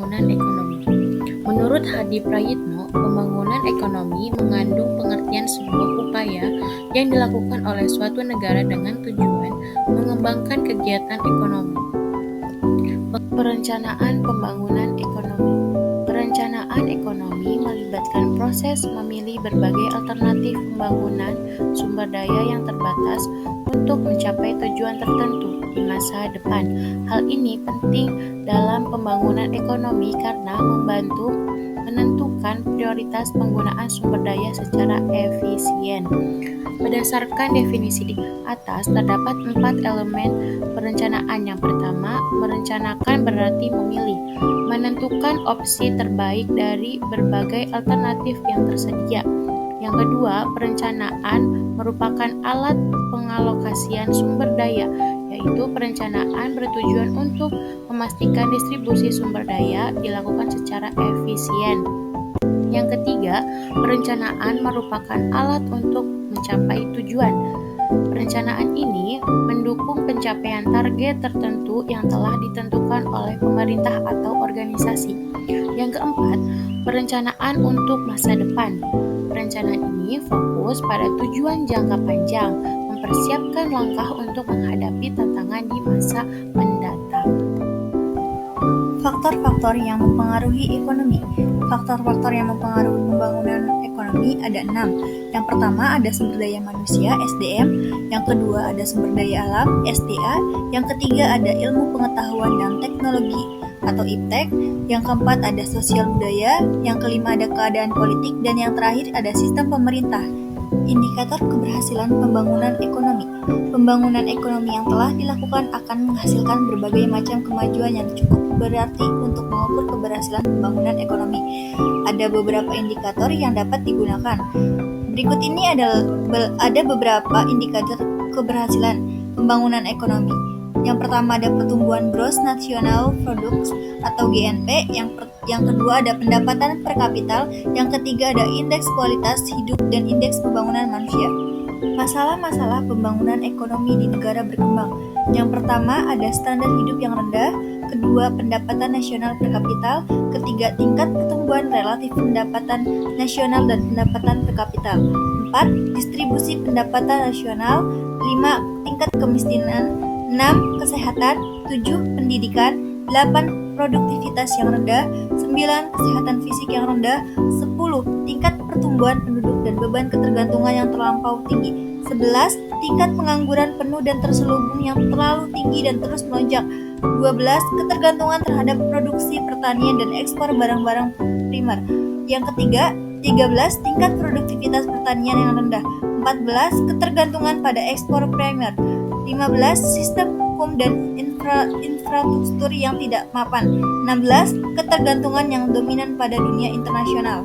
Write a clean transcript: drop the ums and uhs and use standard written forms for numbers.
pembangunan ekonomi. Menurut Hadi Prayitno, pembangunan ekonomi mengandung pengertian sebuah upaya yang dilakukan oleh suatu negara dengan tujuan mengembangkan kegiatan ekonomi. Perencanaan pembangunan ekonomi. Perencanaan ekonomi melibatkan proses memilih berbagai alternatif pembangunan sumber daya yang terbatas untuk mencapai tujuan tertentu di masa depan. Hal ini penting dalam pembangunan ekonomi karena membantu menentukan prioritas penggunaan sumber daya secara efisien. Berdasarkan definisi di atas, terdapat 4 elemen perencanaan. Yang pertama, merencanakan berarti memilih, menentukan opsi terbaik dari berbagai alternatif yang tersedia. Yang kedua, perencanaan merupakan alat pengalokasian sumber daya, yaitu perencanaan bertujuan untuk memastikan distribusi sumber daya dilakukan secara efisien. Yang ketiga, perencanaan merupakan alat untuk mencapai tujuan. Perencanaan ini mendukung pencapaian target tertentu yang telah ditentukan oleh pemerintah atau organisasi. Yang keempat, perencanaan untuk masa depan. Perencanaan ini fokus pada tujuan jangka panjang, mempersiapkan langkah untuk menghadapi tantangan di masa mendatang. Faktor-faktor yang mempengaruhi ekonomi. Faktor-faktor yang mempengaruhi pembangunan ekonomi ada 6. Yang pertama ada sumber daya manusia (SDM), yang kedua ada sumber daya alam (SDA), yang ketiga ada ilmu pengetahuan dan teknologi atau IPTEK, yang keempat ada sosial budaya, yang kelima ada keadaan politik, dan yang terakhir ada sistem pemerintah. Indikator keberhasilan pembangunan ekonomi. Pembangunan ekonomi yang telah dilakukan akan menghasilkan berbagai macam kemajuan yang cukup berarti untuk mengukur keberhasilan pembangunan ekonomi. Ada beberapa indikator yang dapat digunakan. Berikut ini ada beberapa indikator keberhasilan pembangunan ekonomi. Yang pertama ada pertumbuhan Gross National Product atau GNP, yang kedua ada pendapatan per kapital, yang ketiga ada indeks kualitas hidup dan indeks pembangunan manusia. Masalah-masalah pembangunan ekonomi di negara berkembang. Yang pertama ada standar hidup yang rendah, kedua pendapatan nasional per kapital, ketiga tingkat pertumbuhan relatif pendapatan nasional dan pendapatan per kapital, 4 distribusi pendapatan nasional, 5 tingkat kemiskinan, 6 kesehatan, 7 pendidikan, 8 produktivitas yang rendah, 9 kesehatan fisik yang rendah, 10 tingkat pertumbuhan penduduk dan beban ketergantungan yang terlampau tinggi, 11 tingkat pengangguran penuh dan terselubung yang terlalu tinggi dan terus melonjak, 12 ketergantungan terhadap produksi pertanian dan ekspor barang-barang primer. Yang ketiga, 13 tingkat produktivitas pertanian yang rendah, 14 ketergantungan pada ekspor primer, 15 sistem hukum dan infrastruktur yang tidak mapan, 16 ketergantungan yang dominan pada dunia internasional.